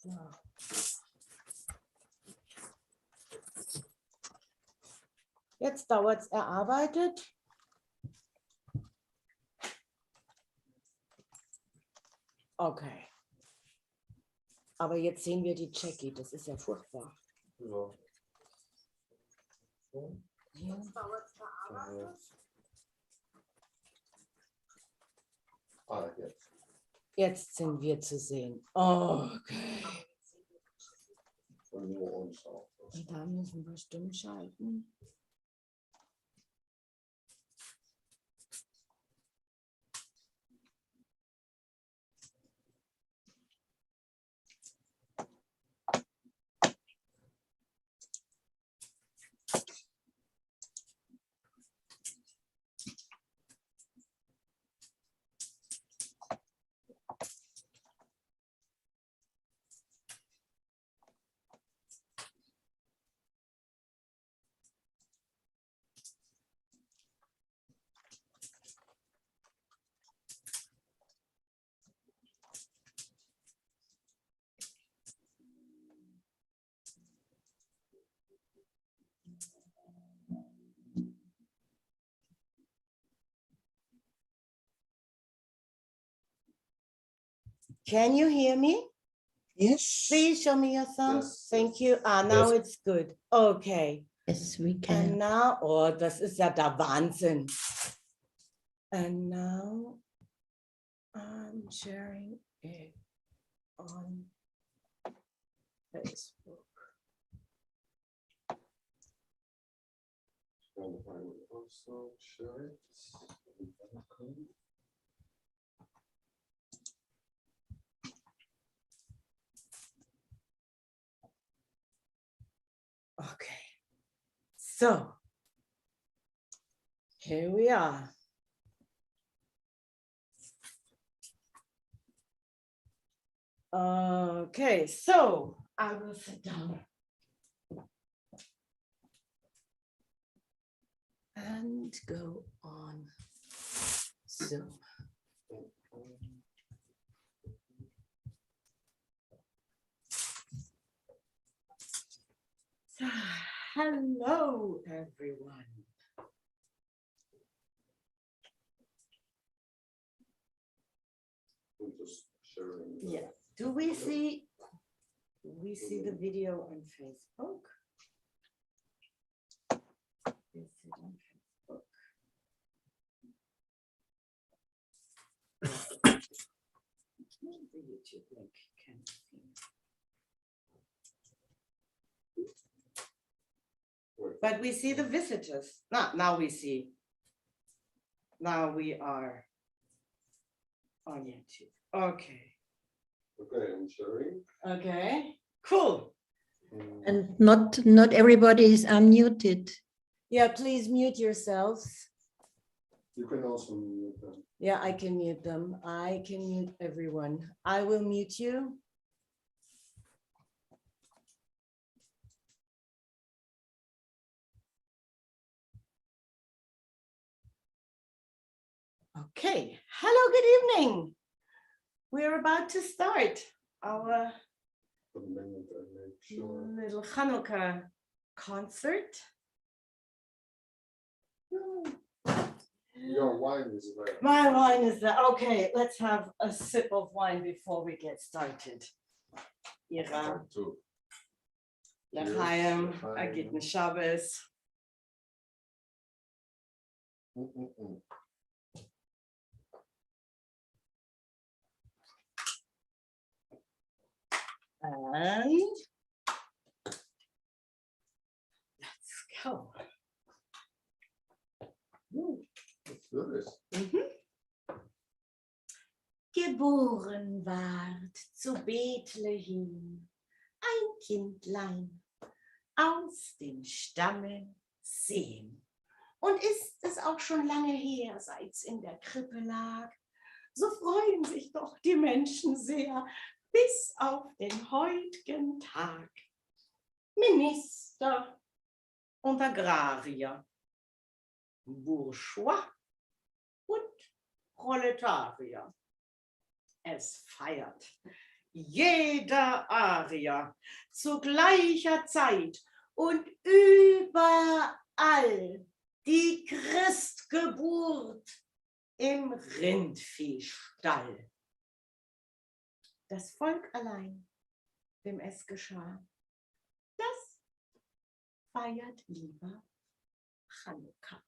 So. Jetzt dauert es erarbeitet. Okay. Aber jetzt sehen wir die Jackie. Das ist ja furchtbar. Ja. Jetzt dauert es erarbeitet. Jetzt. Jetzt sind wir zu sehen. Okay. Und nur uns auch. Und da müssen wir stumm schalten. Can you hear me? Yes. Please show me your thumb. Yes. Thank you. Now Yes. it's good. Okay. Yes, we And can. now, oh, das ist ja der Wahnsinn. And now I'm sharing it on Facebook. And I will also share it. Okay. So here we are. Okay, so I will sit down. And go on Zoom. So, hello, everyone. I'm just sharing. Yeah. Do we see the video on Facebook? Is it on Facebook? The YouTube link can see. But we see the visitors. Now we see. Now we are on YouTube. Okay. Okay, I'm sharing. Okay. Cool. And not everybody is unmuted. Yeah, please mute yourselves. You can also mute them. Yeah, I can mute them. I can mute everyone. I will mute you. Okay. Hello, good evening. We're about to start our For the minute, I make sure. little Weihnukka concert. Your wine is there. My wine is there. Okay, let's have a sip of wine before we get started. Ira, Too. L'chaim, L'chaim. Agitn Shabbos. And let's go. Let's do this. Geboren ward zu Bethlehem ein Kindlein aus dem Stamme Sem. Und ist es auch schon lange her, seit's in der Krippe lag, so freuen sich doch die Menschen sehr, bis auf den heutigen Tag. Minister und Agrarier, Bourgeois und Proletarier. Es feiert jeder Arier zu gleicher Zeit und überall die Christgeburt im Rindviehstall. Das Volk allein, wem es geschah, das feiert lieber Chanukka.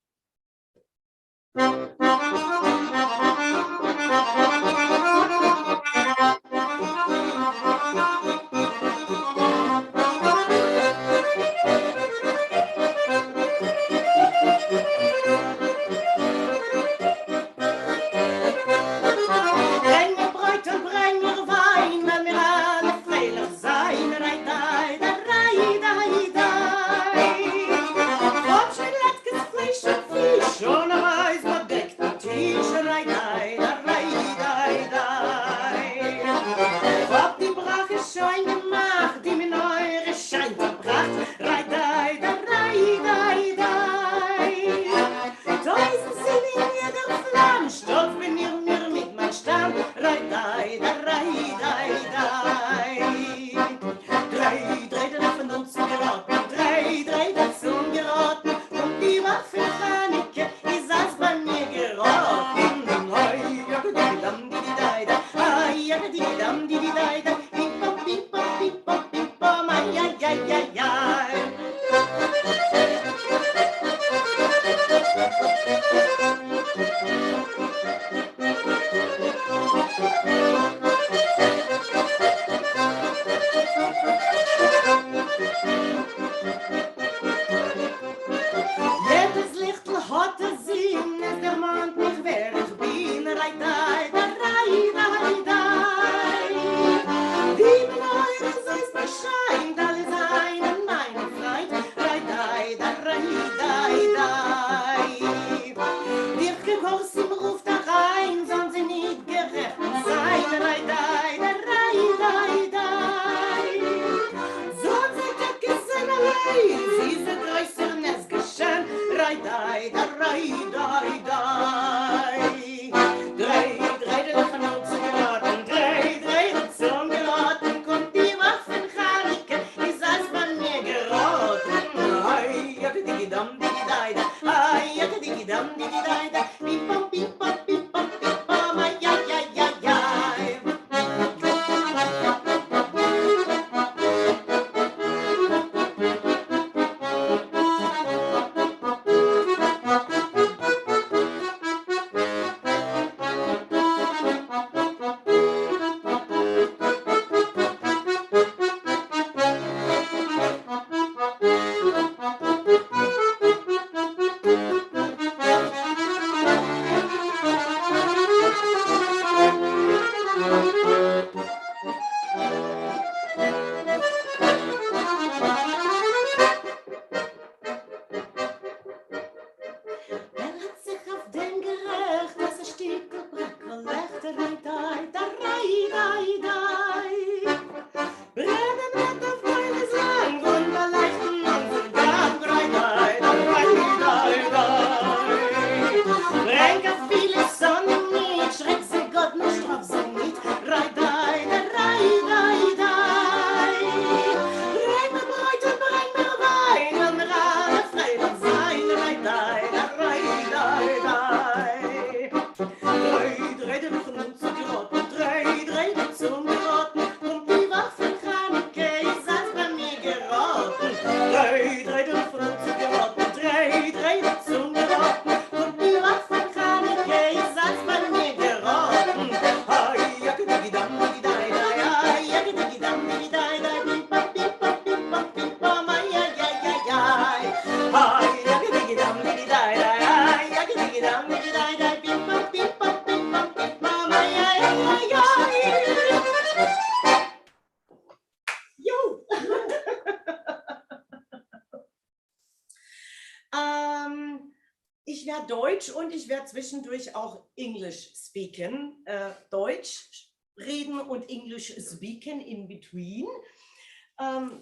Ich werde Deutsch und ich werde zwischendurch auch English speaken. Deutsch reden und English speaken in between.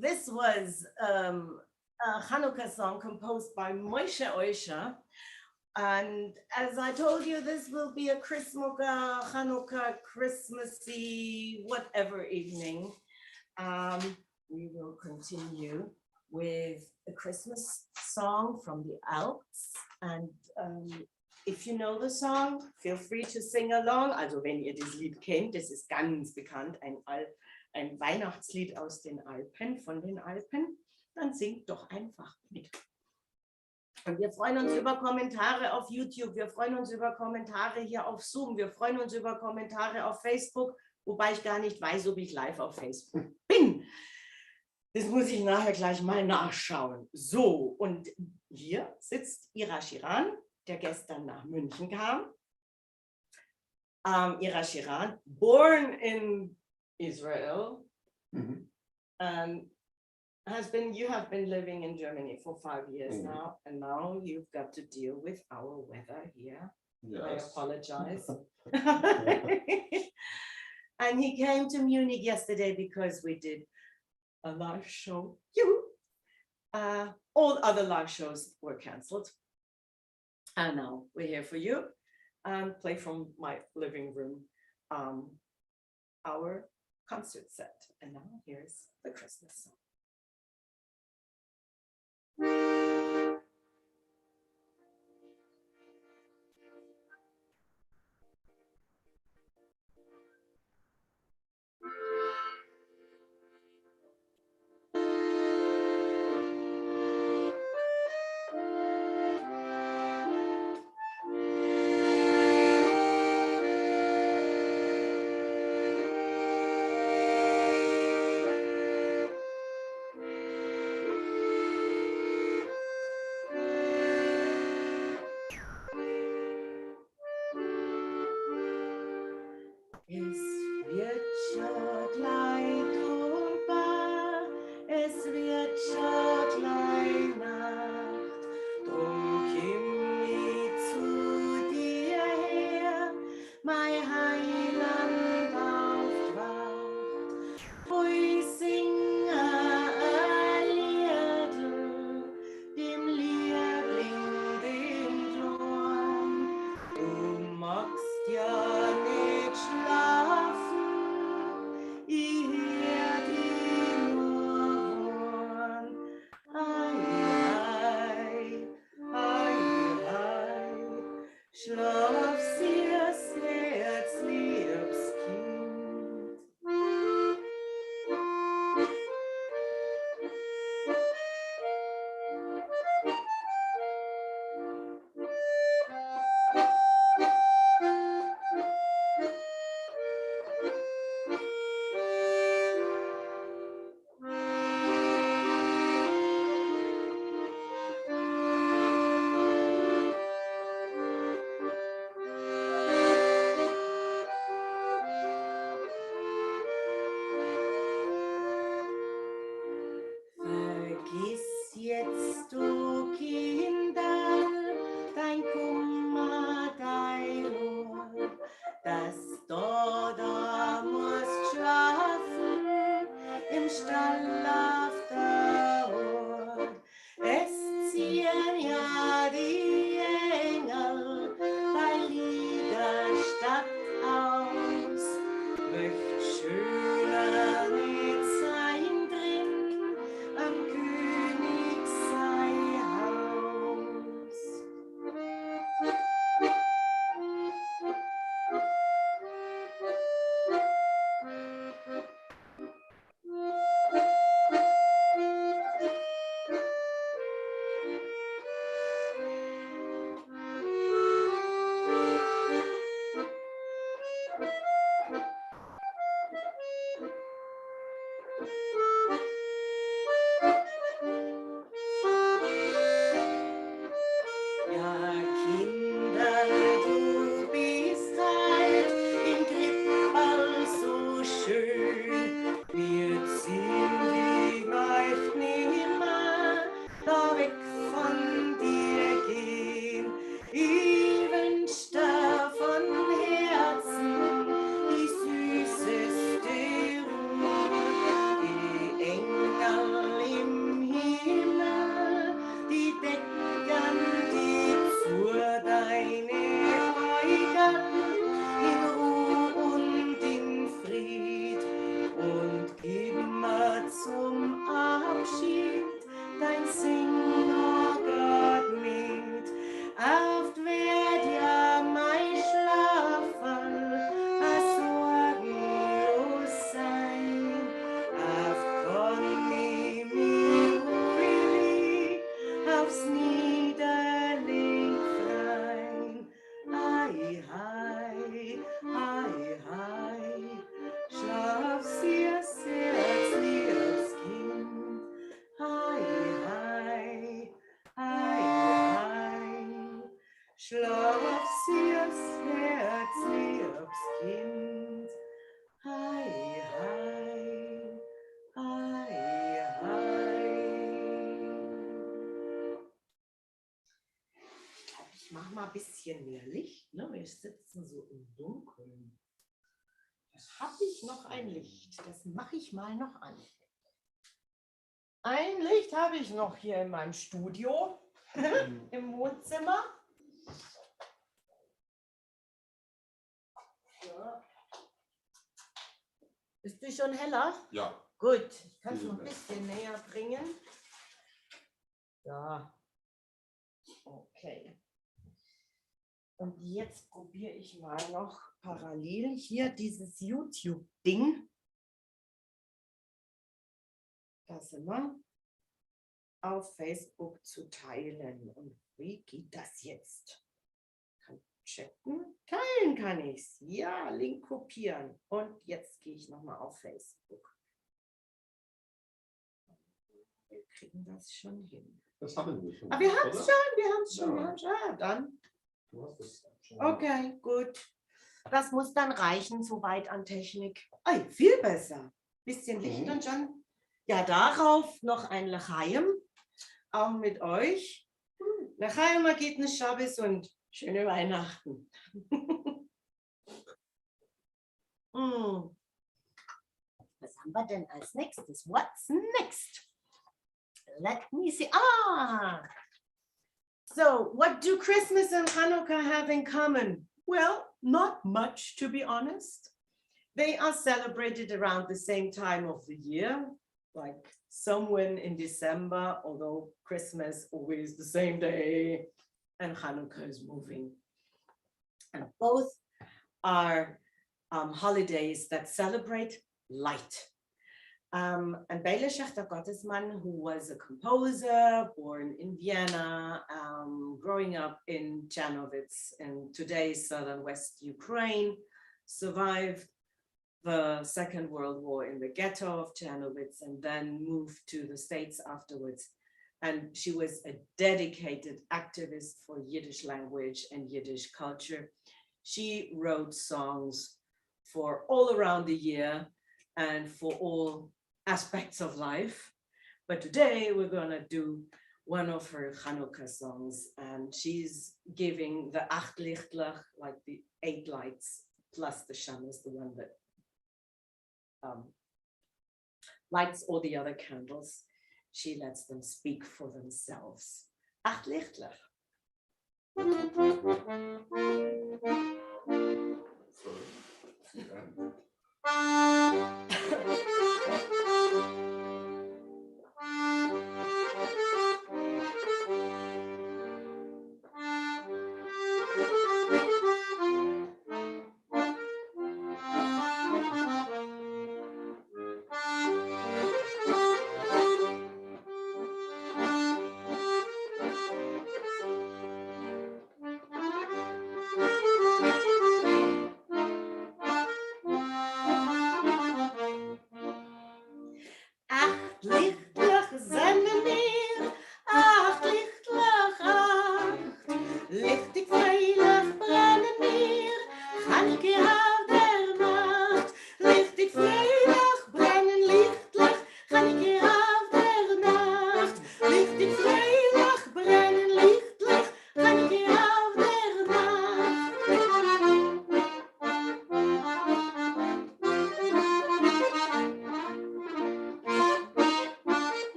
This was a Hanukkah song composed by Moshe Oisha And as I told you, this will be a Christmukkah, Chanukah, Christmassy, whatever evening. We will continue with a Christmas song from the Alps. And if you know the song, feel free to sing along. Also wenn ihr das Lied kennt, das ist ganz bekannt, ein Weihnachtslied aus den Alpen, von den Alpen, dann singt doch einfach mit. Und wir freuen uns über Kommentare auf YouTube, wir freuen uns über Kommentare hier auf Zoom, wir freuen uns über Kommentare auf Facebook, wobei ich gar nicht weiß, ob ich live auf Facebook bin. Das muss ich nachher gleich mal nachschauen. So, und hier sitzt Ira Shiran, der gestern nach München kam. Ira Shiran, born in Israel, you have been living in Germany for 5 years now, and now you've got to deal with our weather here. Yes. I apologize. And he came to Munich yesterday because we did a live show. All other live shows were cancelled. And now we're here for you and play from my living room our concert set. And now here's the Christmas song. bisschen mehr Licht. Ne? Wir sitzen so im Dunkeln. Habe ich noch ein Licht? Das mache ich mal noch an. Ein Licht habe ich noch hier in meinem Studio, im Wohnzimmer. Ja. Ist die schon heller? Ja. Gut, ich kann es noch ein bisschen näher bringen. Ja. Okay. Und jetzt probiere ich mal noch parallel hier dieses YouTube-Ding. Da sind wir. Auf Facebook zu teilen. Und wie geht das jetzt? Kann chatten. Teilen kann ich es. Ja, Link kopieren. Und jetzt gehe ich nochmal auf Facebook. Wir kriegen das schon hin. Das haben wir schon. Aber wir haben es oder? schon, wir haben es schon. Ja. Wir haben's schon. Ja, dann. Du hast es schon. Okay, gut. Das muss dann reichen, soweit an Technik. Ei, viel besser. Bisschen Licht und schon. Ja, darauf noch ein L'chaim. Auch mit euch. L'chaim, Agitnes Shabbos und schöne Weihnachten. Was haben wir denn als nächstes? What's next? Let me see. So, what do Christmas and Hanukkah have in common? Well, not much, to be honest. They are celebrated around the same time of the year, like somewhere in December, although Christmas always the same day and Hanukkah is moving. And both are holidays that celebrate light. And Bela Schechter Gottesman, who was a composer born in Vienna, growing up in Czernowitz in today's southern west Ukraine, survived the Second World War in the ghetto of Czernowitz and then moved to the States afterwards. And she was a dedicated activist for Yiddish language and Yiddish culture. She wrote songs for all around the year and for all aspects of life. But today we're gonna do one of her Hanukkah songs, and she's giving the Acht Lichtlach, like the 8 lights, plus the Shamas, the one that lights all the other candles. She lets them speak for themselves. Acht Lichtlach.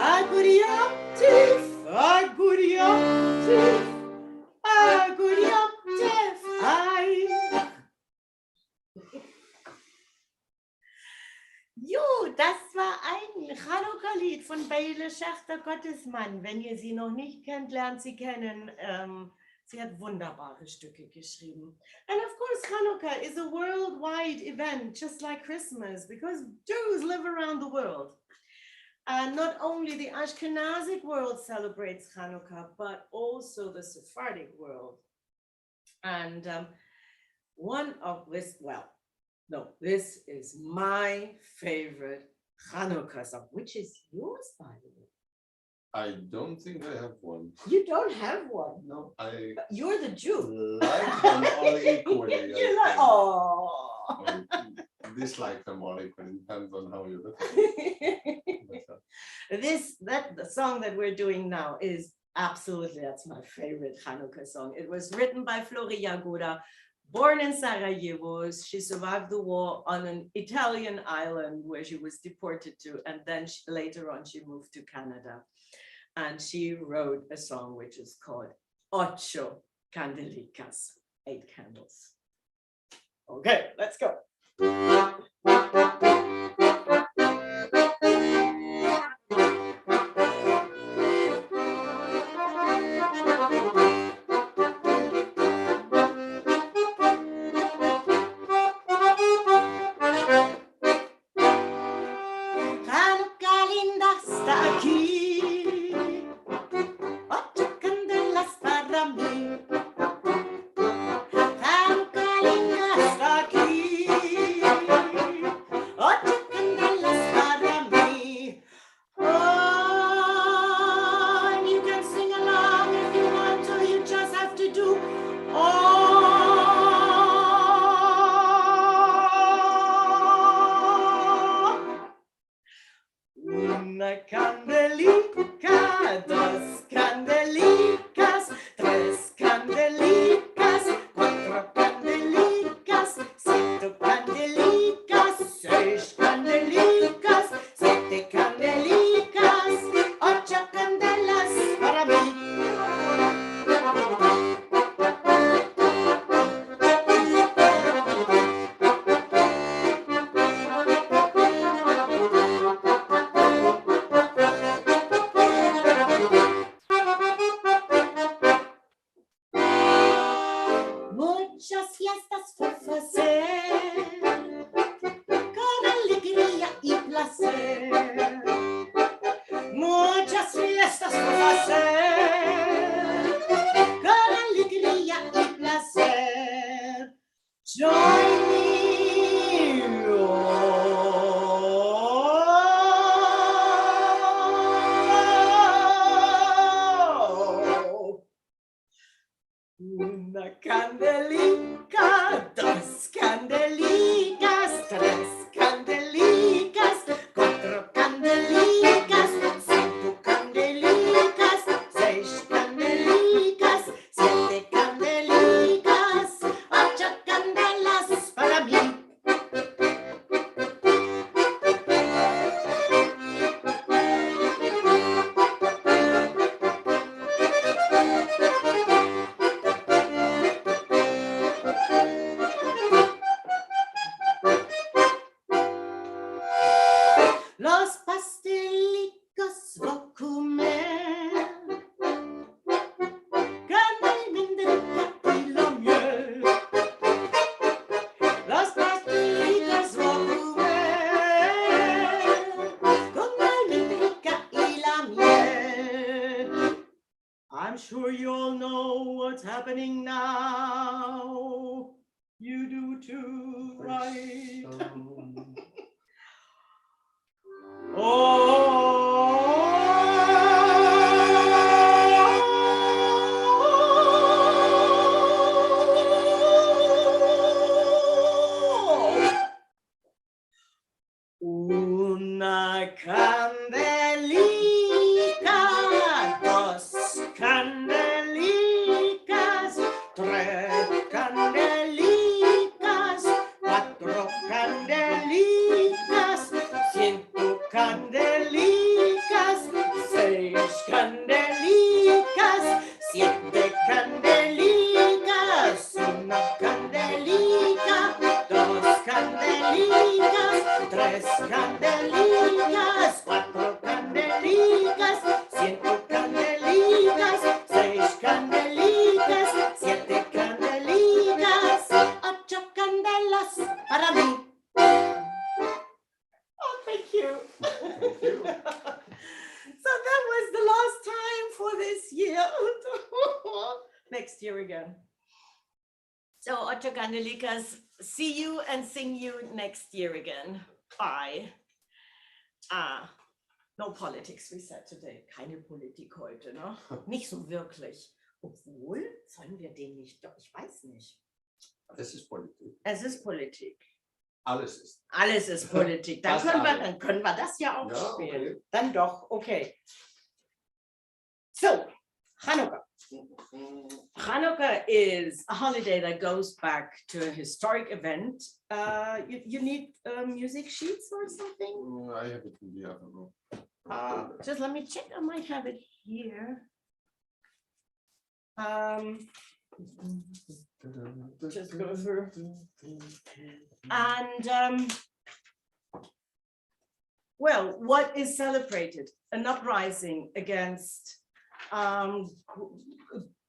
Accordion, Chanukka-Lied von Bele Schachter Gottesmann. Wenn ihr sie noch nicht kennt, lernt sie kennen. Sie hat wunderbare Stücke geschrieben. And of course, Hanukkah is a worldwide event, just like Christmas, because Jews live around the world. And not only the Ashkenazic world celebrates Hanukkah, but also the Sephardic world. And this is my favorite Hanukkah song, which is yours, by the way. I don't think I have one. You don't have one? No, You're the Jew. like them all equally. You're like, oh. Dislike them all equally, depends on how you look at it. The song that we're doing now is absolutely, that's my favorite Hanukkah song. It was written by Flori Jagoda, born in Sarajevo. She survived the war on an Italian island where she was deported to, and then later on she moved to Canada. And she wrote a song which is called Ocho Candelicas, 8 candles. Okay, let's go. I'm sure you all know what's happening now. You do too, right? Una candelica, dos candelicas, tres candelicas, cuatro candelicas, 100 candelicas, 6 candelicas, 7 candelicas, una candelica, dos candelicas, tres candelicas, cuatro candelicas, cinco candelicas, seis candelicas, siete candelicas, ocho candelas para mí. Oh, thank you. Thank you. So that was the last time for this year. Next year again. So ocho candelicas, see you and sing you next year again. Bye. No politics, we said today. Keine Politik heute, ne? Nicht so wirklich. Obwohl, sollen wir den nicht? Doch, ich weiß nicht. Es ist Politik. Es ist Politik. Alles ist. Alles ist Politik. Dann können wir das ja auch spielen. Okay. Dann doch, okay. So, Hanukkah. Hanukkah is a holiday that goes back to a historic event. You need music sheets or something? I have it in the other room. Just let me check. I might have it here. Just go through. And well, what is celebrated? An uprising against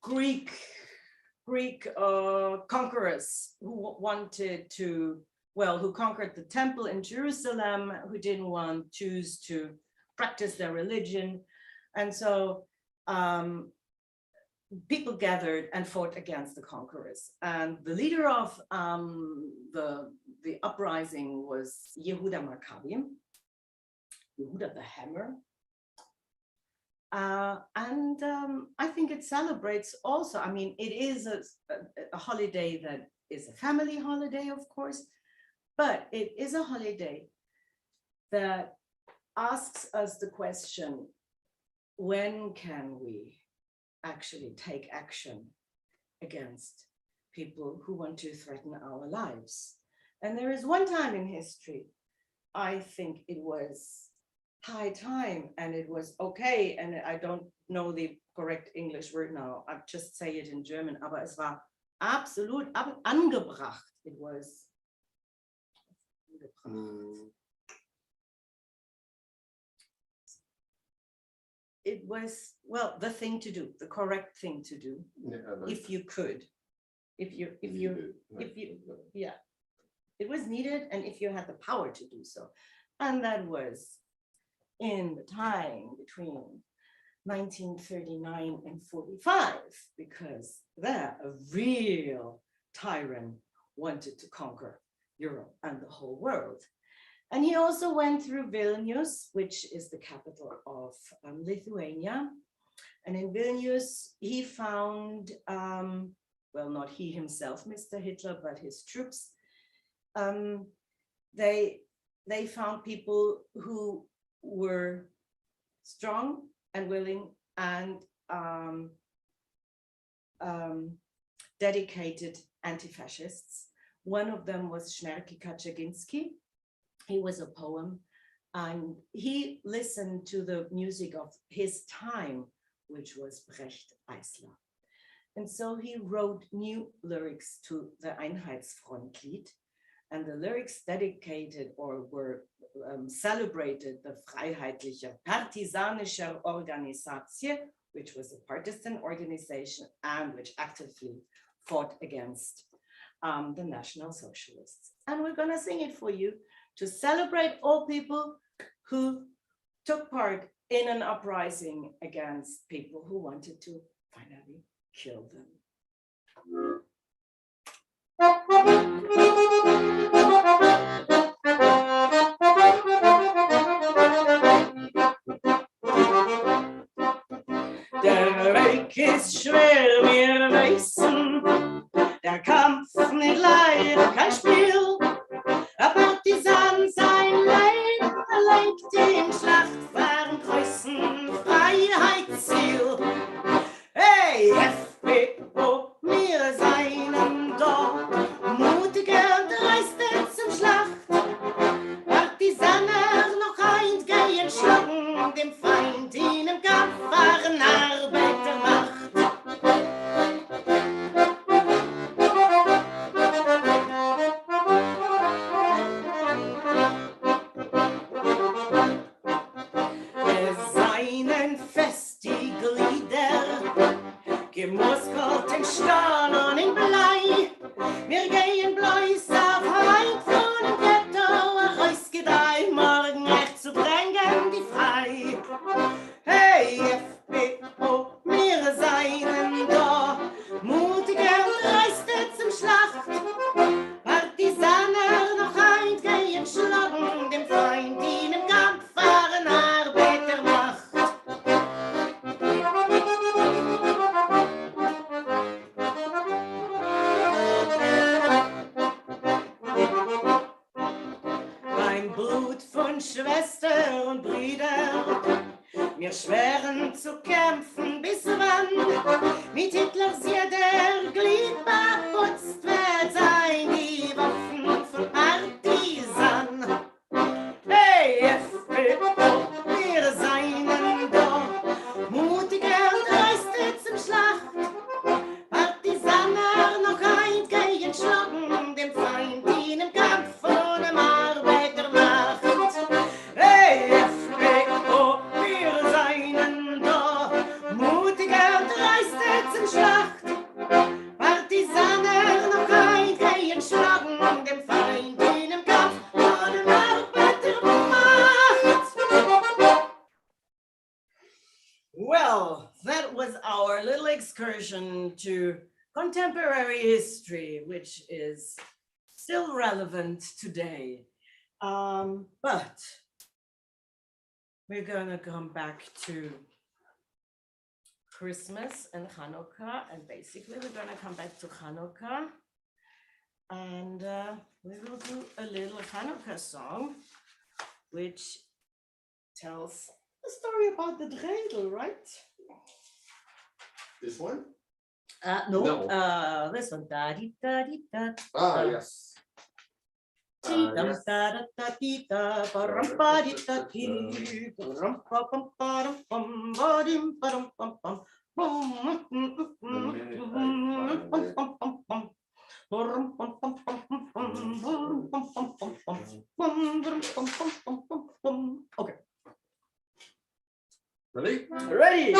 Greek conquerors who wanted to, well, who conquered the temple in Jerusalem, who didn't want Jews to practice their religion. And so people gathered and fought against the conquerors. And the leader of the uprising was Yehuda Maccabi, Yehuda the Hammer. And I think it celebrates also, I mean, it is a holiday that is a family holiday, of course, but it is a holiday that asks us the question, when can we actually take action against people who want to threaten our lives? And there is one time in history, I think it was high time and it was okay, and I don't know the correct English word now, I just say it in German, aber es war absolut angebracht. It was it was, well, the thing to do, the correct thing to do, if you could, yeah, it was needed, and if you had the power to do so. And that was in the time between 1939 and 45, because there a real tyrant wanted to conquer Europe and the whole world. And he also went through Vilnius, which is the capital of Lithuania. And in Vilnius, he found, well, not he himself, Mr. Hitler, but his troops. They found people who were strong and willing and dedicated anti-fascists. One of them was Smerki Kaczynski. He was a poem, and he listened to the music of his time, which was Brecht Eisler. And so he wrote new lyrics to the Einheitsfrontlied, and the lyrics dedicated or were celebrated the Freiheitliche Partisanische Organisation, which was a partisan organization and which actively fought against the National Socialists. And we're gonna sing it for you to celebrate all people who took part in an uprising against people who wanted to finally kill them. Der Weg ist schwer, wir wissen, der Kampf nicht leicht, kein Spiel. Ein Partisan sein Leben legt in Schlachtfahren Preußen Freiheitsziel. Hey, FPO, wir seien dort, mutiger Dreiste zum Schlacht. Partisaner noch eingehen, schlagen dem Feind in dem Kampf waren Arbeitermacht. Wir gehen bloß auf heim von dem Ghetto, rausgedei, morgen recht zu bringen die frei. Hey, FPO, wir seien da, mutiger und dreiste zum Schlacht. Partisaner noch heint gehen schlagen, dem Feind in dem Kampf fahren Arbeitermacht. Beim Blut von Schwester und Brüder, wir schweren zu kämpfen bis wann, mit Hitlers jeder Gliedbach putzt wird sein die Waffen von Partisan. Hey, FPO, wir seien da, mutiger und dreiste zum Schlacht. Partisaner noch ein gehen schlagen, dem Feind in dem Kampf von dem Arbeitermacht. Hey, FPO, wir seien da, mutiger und dreiste zum Schlacht. Partisaner noch ein gehen schlagen, dem Feind in dem Kampf von dem Arbeitermacht. Well, that was our little excursion to contemporary history, which is still relevant today. But we're gonna come back to Christmas and Hanukkah, and basically we're gonna come back to Hanukkah, and we will do a little Hanukkah song, which tells the story about the dreidel, right? This one? No, No. this one. Da di da di da. Ah, yes. Ti dum Yes. da da da di da ba rum ba di da di ba rum pa pum pa rum pum ba dim ba rum pum pum bum pum pum pum pum bum pum pum pum pum pum bum pum pum pum pum pum pum pum pum. Okay, Ready? ready.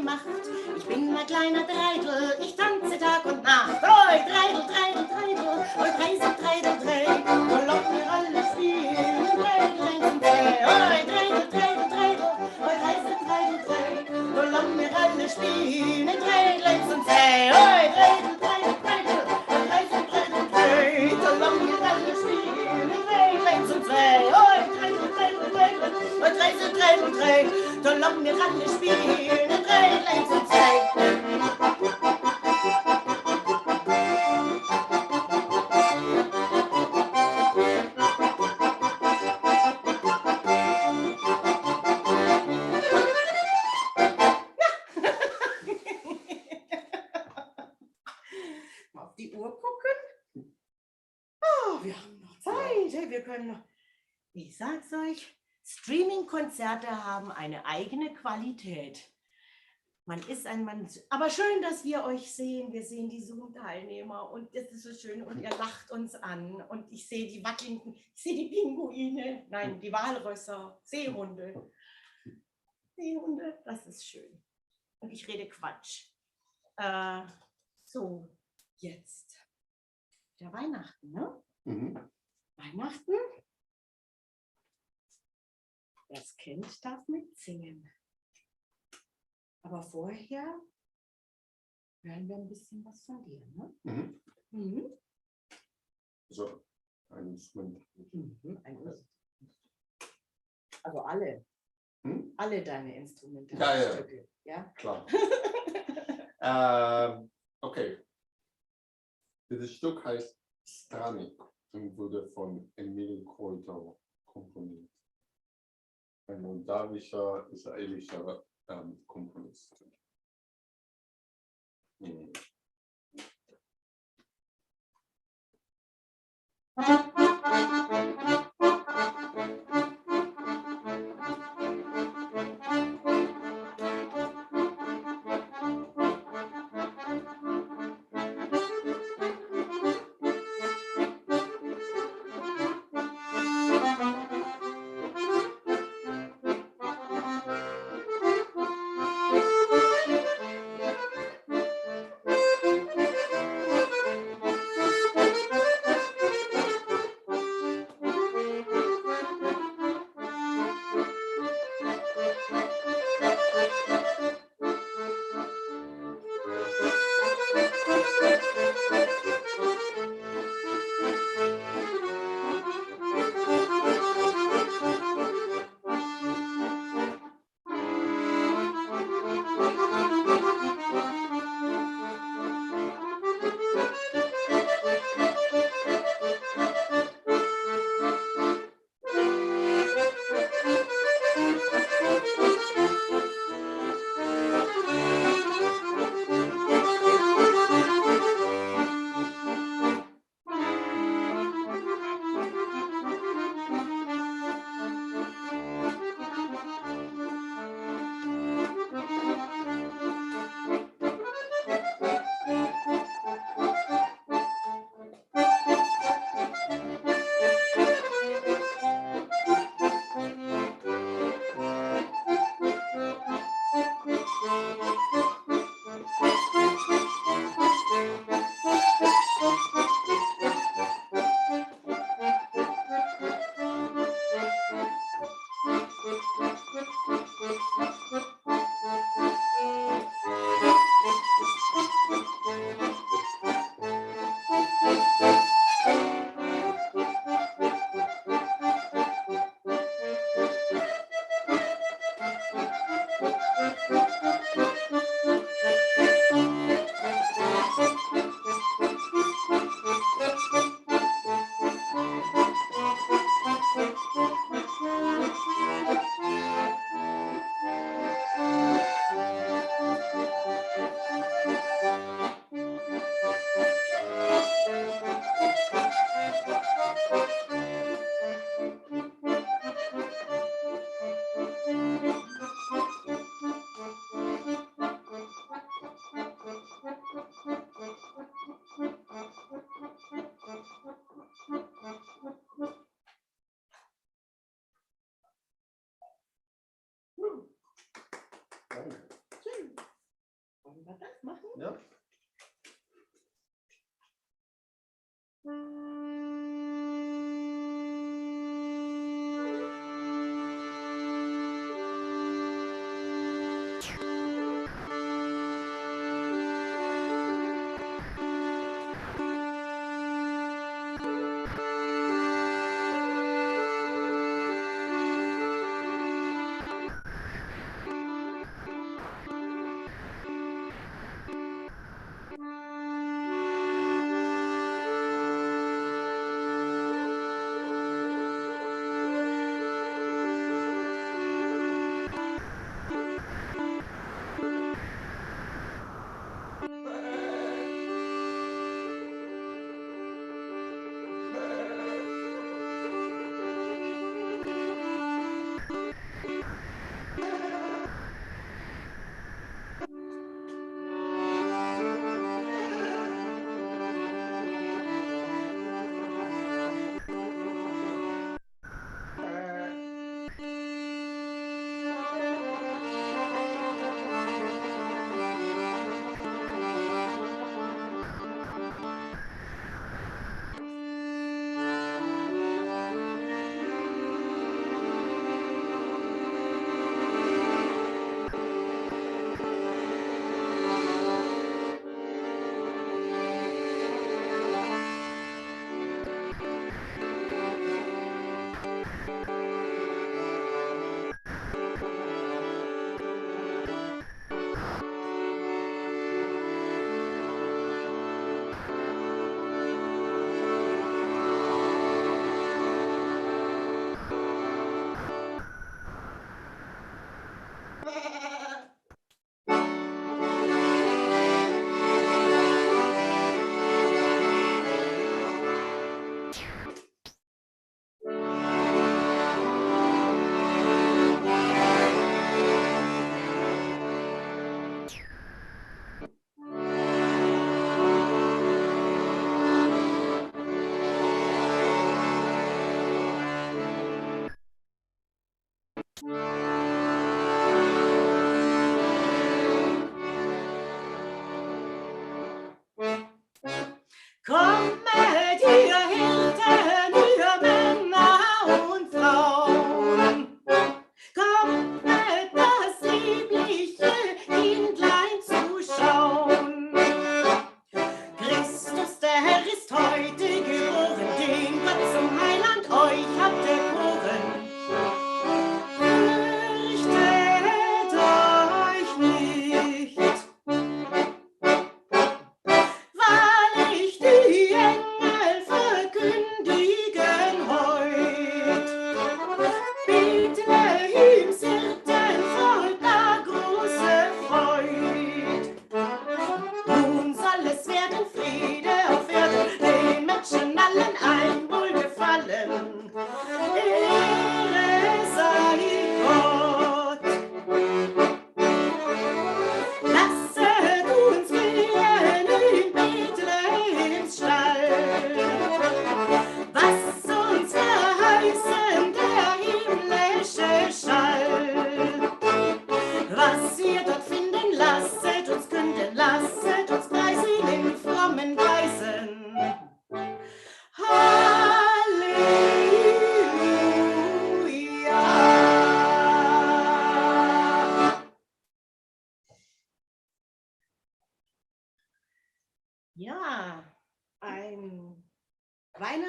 gemacht. Ich bin ein kleiner Dreidel, ich tanze Tag und Nacht. Oi, Dreidel, Dreidel, Dreidel, oi, Dreisel, Dreidel, Dreidel, so locken wir alle spielen, Dreidel, Dreidel, Dreidel, oi, Dreidel, Dreidel, Dreidel, oi, Dreisel, Dreidel, Dreidel, so locken wir alle spielen, Dreidel, Dreidel, Dreidel, oi, Dreidel, Dreidel, Dreidel, oi, Dreisel, Dreidel, Dreidel, so locken wir alle spielen, Dreidel, Dreidel, Dreidel, oi, Dreidel, Dreidel, Dreidel, oi, Dreisel, Dreidel, Dreidel, so locken wir alle spielen, Dreidel, Dreidel, Dreidel. Auf die Uhr gucken. Oh, wir haben noch Zeit. Hey, wir können noch. Ich sag's euch, Streaming-Konzerte haben eine eigene Qualität. Man ist ein Mann. Aber schön, dass wir euch sehen. Wir sehen die Zoom-Teilnehmer und das ist so schön und ihr lacht uns an. Und ich sehe die wackelnden, ich sehe die Pinguine, nein, die Walrösser, Seehunde. Seehunde, das ist schön. Und ich rede Quatsch. So, jetzt. Der Weihnachten, ne? Mhm. Weihnachten. Das Kind darf mitsingen. Aber vorher hören wir ein bisschen was von dir, ne? Mhm. Mhm. So, ein Instrument. Mhm. Also alle. Hm? Alle deine Instrumente. Ja, ja. Stücke, ja? Klar. Okay. Dieses Stück heißt Stranik und wurde von Emil Kreuter komponiert. Ein moldawischer, israelischer Komponist. Mhm.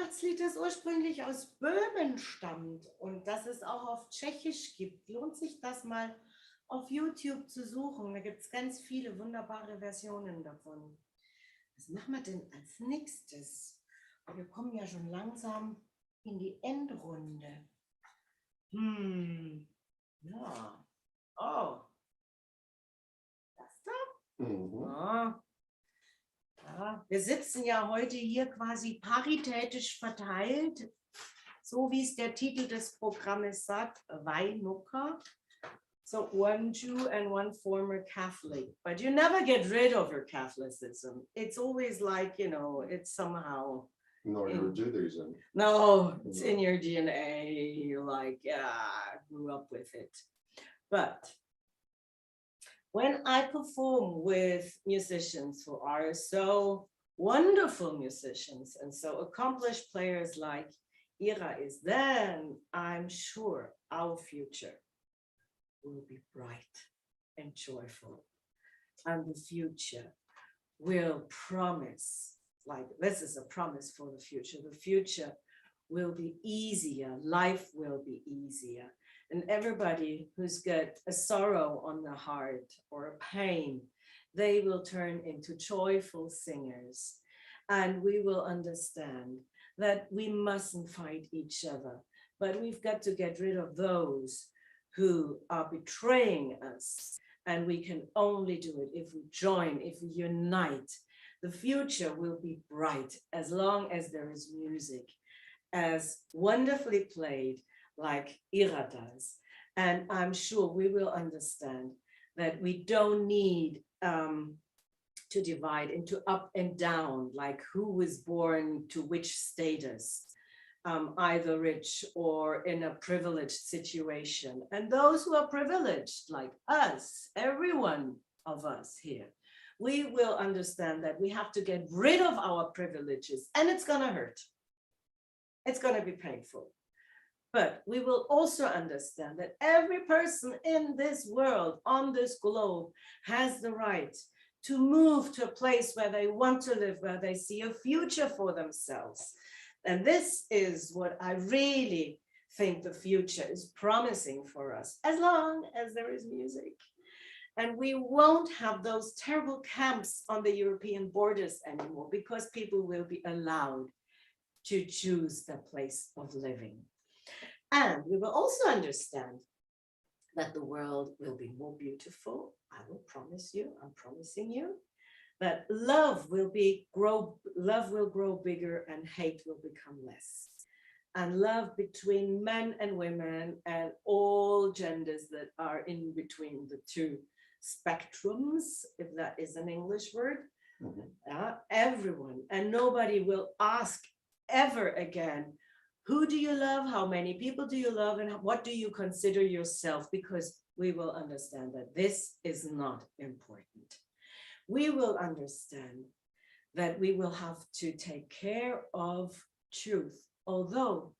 Weihnachtslied, das ursprünglich aus Böhmen stammt und das es auch auf Tschechisch gibt. Lohnt sich das mal auf YouTube zu suchen. Da gibt es ganz viele wunderbare Versionen davon. Was machen wir denn als nächstes? Wir kommen ja schon langsam in die Endrunde. Ja. Oh. Das da? Ja. Ja. Wir sitzen ja heute hier quasi paritätisch verteilt, so wie es der Titel des Programmes sagt, Weihnukka. So one Jew and one former Catholic, but you never get rid of your Catholicism. It's always like, you know, it's somehow. No, your Judaism. No, it's in your DNA. You're like, yeah, I grew up with it. But when I perform with musicians who are so wonderful musicians and so accomplished players like Ira is, then I'm sure our future will be bright and joyful. And the future will promise, like this is a promise for the future. The future will be easier. Life will be easier. And everybody who's got a sorrow on the heart or a pain, they will turn into joyful singers. And we will understand that we mustn't fight each other, but we've got to get rid of those who are betraying us. And we can only do it if we join, if we unite. The future will be bright as long as there is music, as wonderfully played like Ira does. And I'm sure we will understand that we don't need to divide into up and down, like who was born to which status, either rich or in a privileged situation. And those who are privileged, like us, every one of us here, we will understand that we have to get rid of our privileges, and it's gonna hurt. It's gonna be painful. But we will also understand that every person in this world, on this globe, has the right to move to a place where they want to live, where they see a future for themselves. And this is what I really think the future is promising for us, as long as there is music. And we won't have those terrible camps on the European borders anymore, because people will be allowed to choose their place of living. And we will also understand that the world will be more beautiful. I will promise you, I'm promising you, that love will grow bigger and hate will become less. And love between men and women and all genders that are in between the two spectrums, if that is an English word, everyone, and nobody will ask ever again, who do you love? How many people do you love? And what do you consider yourself? Because we will understand that this is not important. We will understand that we will have to take care of truth, although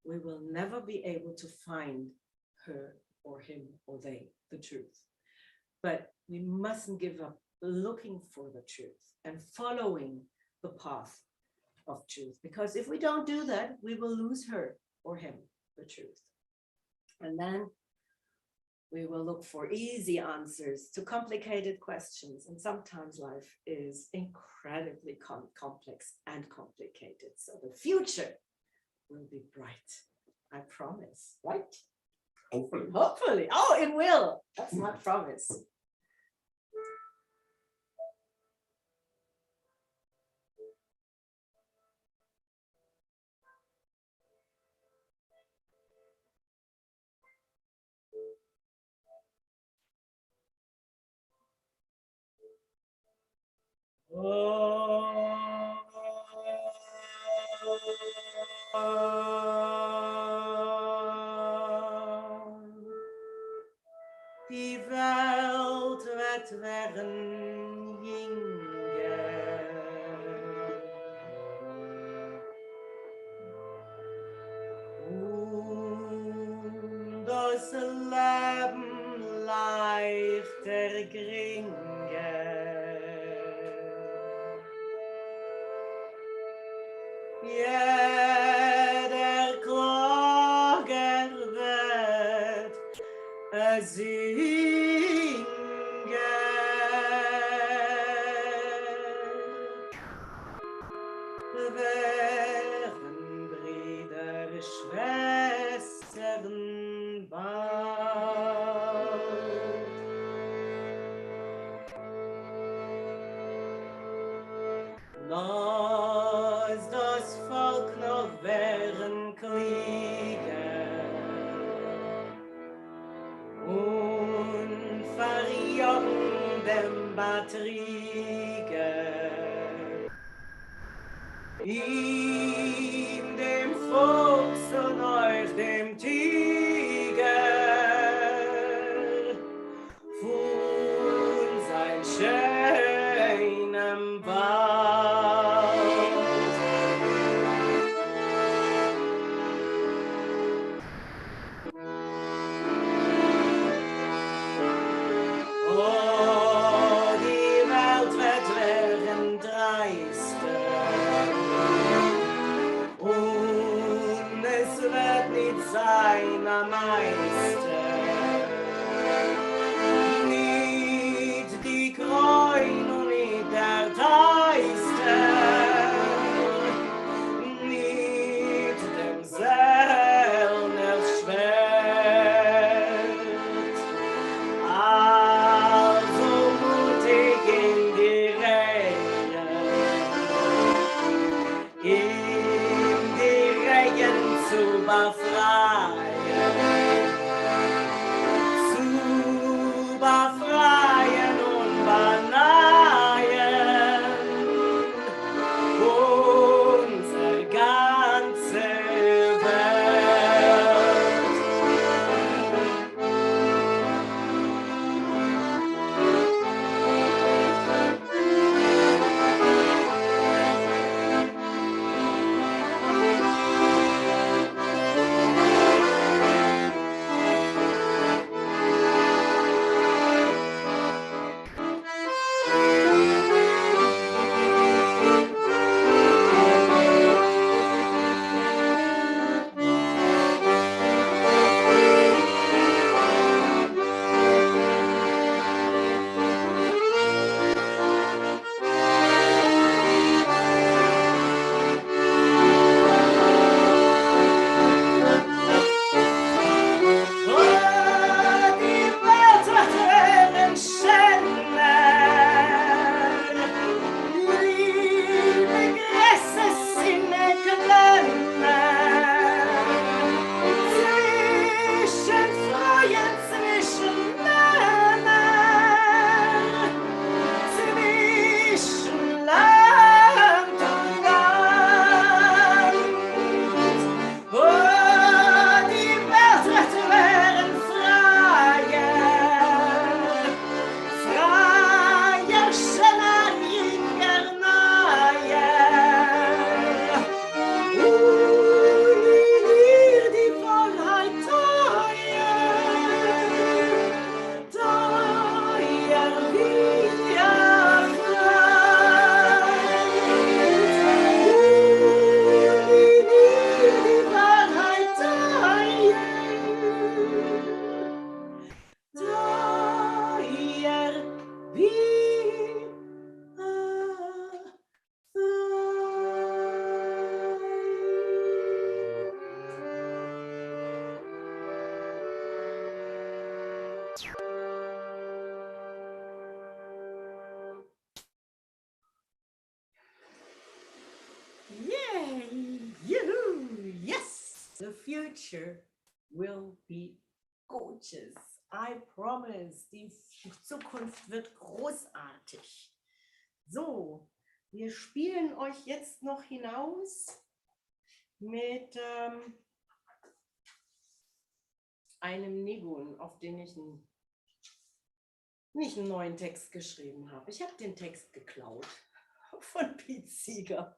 we will never be able to find her or him or they, the truth. But we mustn't give up looking for the truth and following the path of truth, because if we don't do that, we will lose her or him, the truth. And then we will look for easy answers to complicated questions. And sometimes life is incredibly complex and complicated. So the future will be bright, I promise, right? Hopefully. Hopefully. Oh, it will. That's my promise. Die Welt wird werden jünger. Und das Leben leichter geringer. Yeah. singen. Wären Brüder, Schwestern bald. Lass das Volk noch während Kriege und verjagen dem Betriege. In dem Fuchs und euch dem Tiger von sein schönem Wald. Oh, die Welt wird werden dreister. Und es wird nicht sein am Meister, nicht die Kräun und nicht der Teister, nicht dem Sellners Schwert. Also mutig in die Reihe, zu befreien und beneien unsere ganze Welt. Yay! Yoo-hoo! Yes! The future will be gorgeous. I promise. Die Zukunft wird großartig. So, wir spielen euch jetzt noch hinaus mit einem Nigun, auf den ich nicht einen neuen Text geschrieben habe. Ich habe den Text geklaut von Pete Seeger.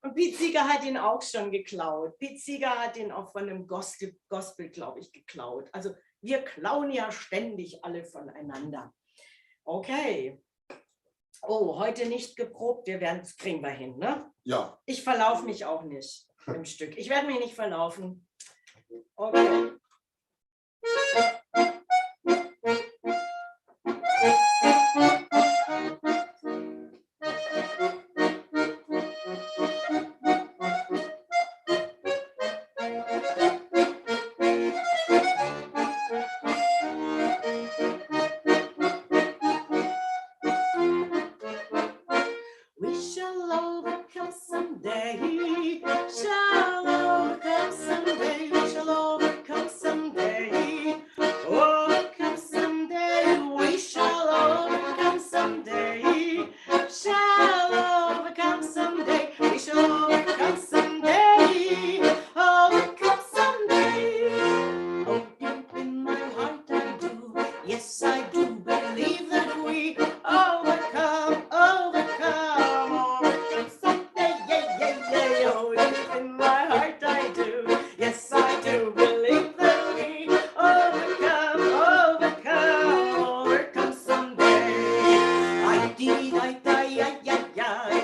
Und Pete Seeger hat ihn auch schon geklaut. Pete Seeger hat ihn auch von einem Gospel, glaube ich, geklaut. Also wir klauen ja ständig alle voneinander. Okay. Oh, heute nicht geprobt, das kriegen wir hin, ne? Ja. Ich verlaufe mich auch nicht im Stück. Ich werde mich nicht verlaufen. Okay. We shall overcome someday. Shall overcome someday. We shall overcome someday. Overcome someday. We shall overcome someday. Shall overcome someday. We shall overcome someday. Overcome someday. Oh, deep in my heart I do. Yes, I do believe that we overcome, overcome someday. Yeah, yeah, yeah. Oh, deep in my heart I do. Yes, I do believe that we overcome, overcome someday. I did I die, I did I die,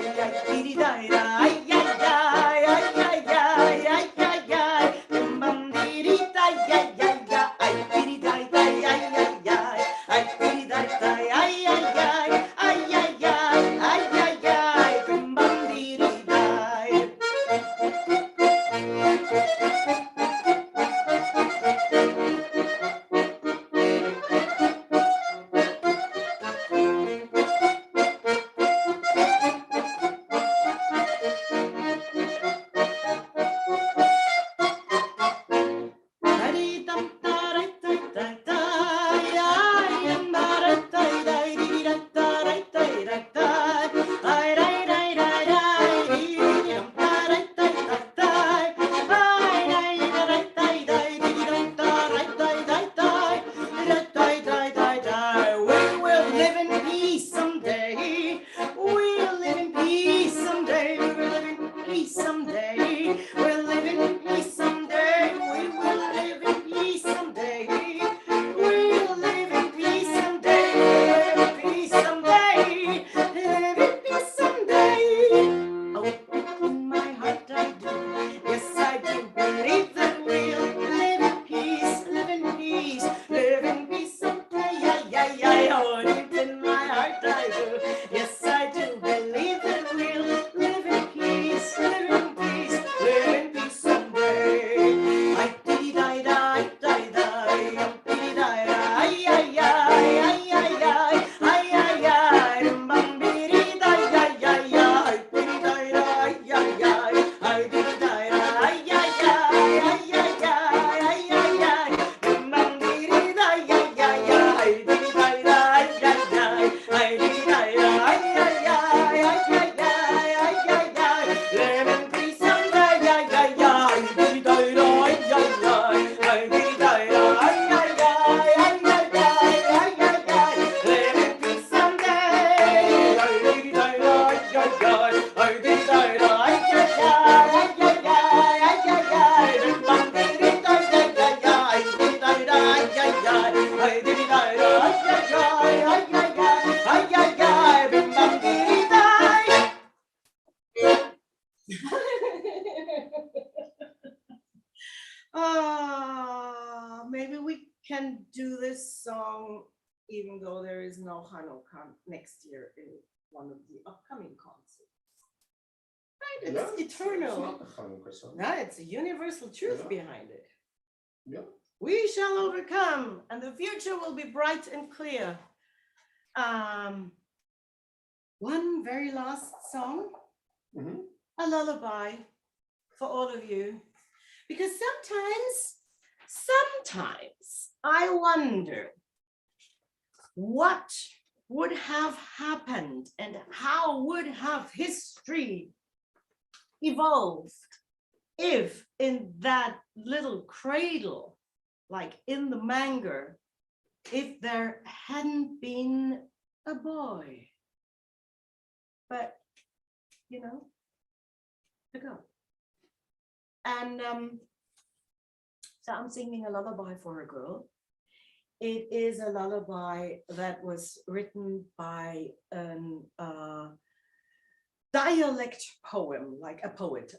We will live in peace someday. We'll live in peace someday. We will live in peace someday. We'll live in peace someday. We will live in peace someday. We'll live in peace someday. Live in peace someday. Live in peace someday. Oh, in my heart I do. Yes, I do believe that we'll live in peace. Live in peace. Live in peace someday. Oh, deep in my heart I do. Yes, I do believe that we'll live in peace, live in peace, live in peace someday. I diddy die die die die, diddy die die ay ay ay ay ay ay ay, bum diddy die ay ay ay, diddy die die ay ay, I diddy die ay ay ay ay ay ay ay, bum diddy die ay ay ay, diddy die die ay ay, I diddy die ay ay ay ay ay, live in peace someday, ay ay ay, diddy die ay ay ay, I diddy die ay ay ay ay ay, live in peace someday, I diddy die ay ay ay, I diddy die ay ay ay, bum diddy die ay ay, diddy die ay ay, I diddy die ay ay, bum diddy die. Maybe we can do this song even though there is no Hanukkah next year in one of the upcoming concerts. Right? It's eternal. It's not a Hanukkah song. No, it's a universal truth Yeah. behind it. Yeah. We shall overcome, and the future will be bright and clear. One very last song, a lullaby for all of you, because sometimes I wonder what would have happened and how would have history evolved if in that little cradle, like in the manger, if there hadn't been a boy. But, you know, to go. And so I'm singing a lullaby for a girl. It is a lullaby that was written by a dialect poem, like a poet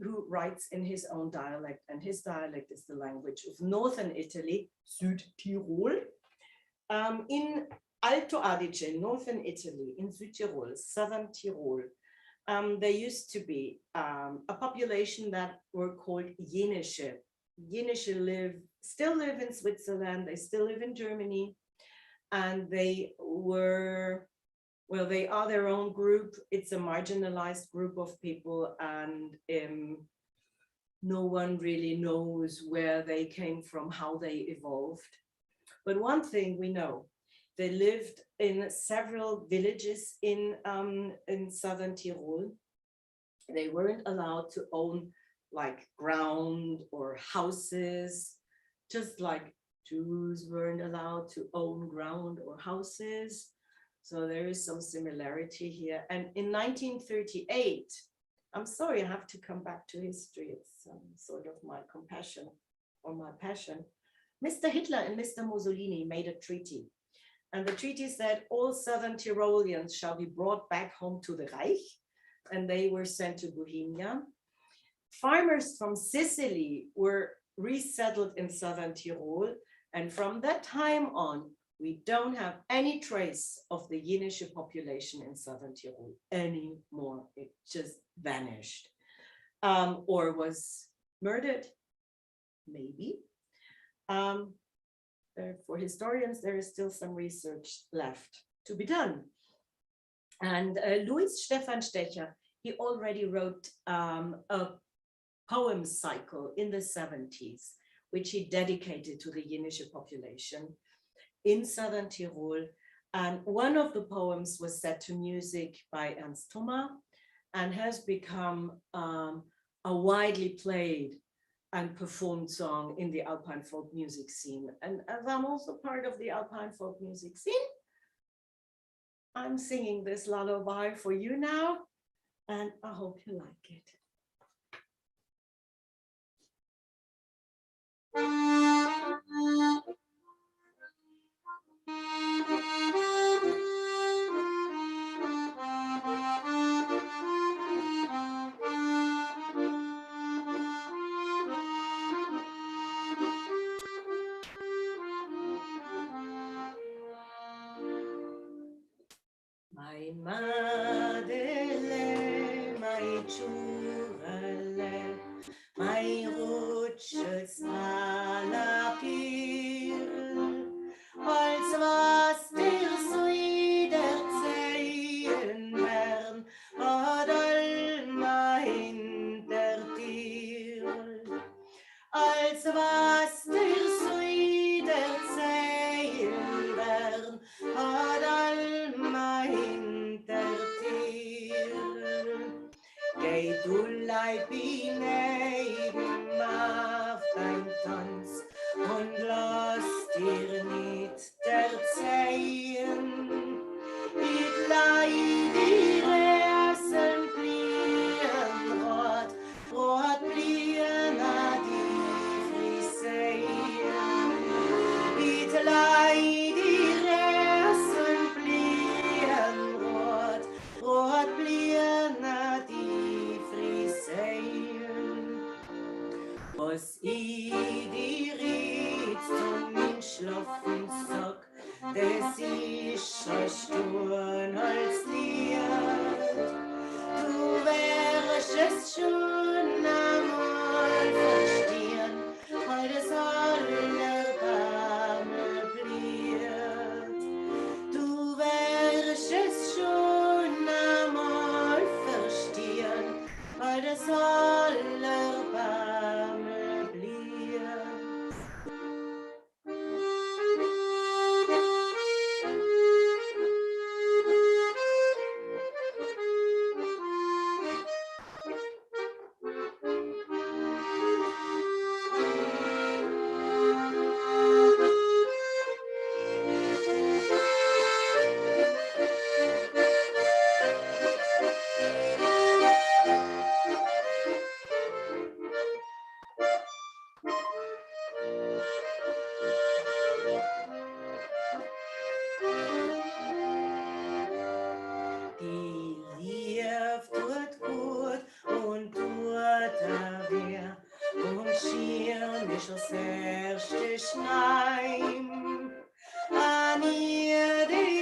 who writes in his own dialect, and his dialect is the language of northern Italy, Südtirol. In Alto Adige, northern Italy, in Südtirol, southern Tyrol, there used to be a population that were called Jenische. Jenische still live in Switzerland, they still live in Germany, and they were, well, they are their own group. It's a marginalized group of people, and no one really knows where they came from, how they evolved. But one thing we know, they lived in several villages in southern Tyrol. They weren't allowed to own like ground or houses, just like Jews weren't allowed to own ground or houses. So there is some similarity here. And in 1938, I'm sorry, I have to come back to history. It's sort of my compassion or my passion. Mr. Hitler and Mr. Mussolini made a treaty. And the treaty said all Southern Tyroleans shall be brought back home to the Reich, and they were sent to Bohemia. Farmers from Sicily were resettled in Southern Tyrol, and from that time on, we don't have any trace of the Jenische population in Southern Tyrol anymore. It just vanished, or was murdered, maybe. For historians, there is still some research left to be done. And Louis Stefan Stecher, he already wrote a poem cycle in the 70s, which he dedicated to the Jenische population in Southern Tyrol. And one of the poems was set to music by Ernst Thoma and has become a widely played and performed song in the Alpine folk music scene. And as I'm also part of the Alpine folk music scene, I'm singing this lullaby for you now, and I hope you like it. My Madele, my Churale, my Rutsches Malapir, als was dir so erzählen werden, hat Alma hinter dir, als was dir so erzählen werden, hat Alma hinter dir. Geh du Leibinegen, mach dein Tanz und lass dir nicht erzählen. Ich leih dir Essen blieben rot, rot blieben a die Friseien. Ich leih dir Essen blieben rot, rot blieben a die Friseien. Was ich dir jetzt zum Schlafen sag, das ist ein Sturm als Lied. Du wirst es schon einmal verstehen, weil das allerbarme blieb. Du wirst es schon einmal verstehen, weil das allerbarme blieb. Die Liebe tut gut und tut weh und schier nicht das erste Schneim. An ihr die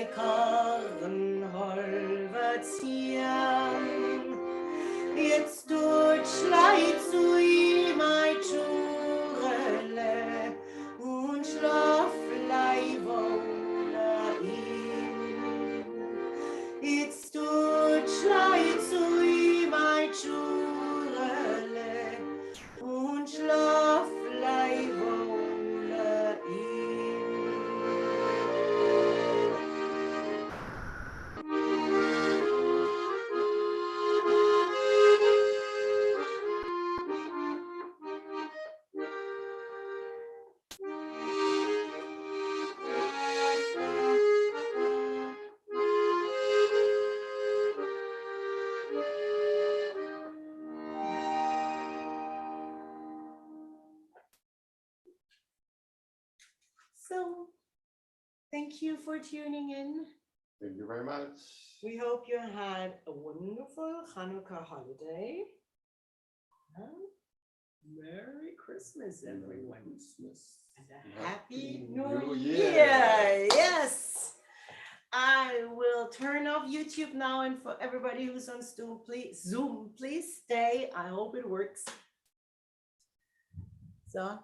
bei Korn holvert's hier. Jetzt tut Schleit zu ihm ein Tschurele und schlaflei wohler ihm. Jetzt tut Schleit zu ihm ein Tschurele und schlaflei wohler ihm. So, thank you for tuning in. Thank you very much. We hope you had a wonderful Hanukkah holiday. Merry Christmas, everyone. And a Happy New Year. Yes. I will turn off YouTube now, and for everybody who's on Zoom, please stay. I hope it works. So.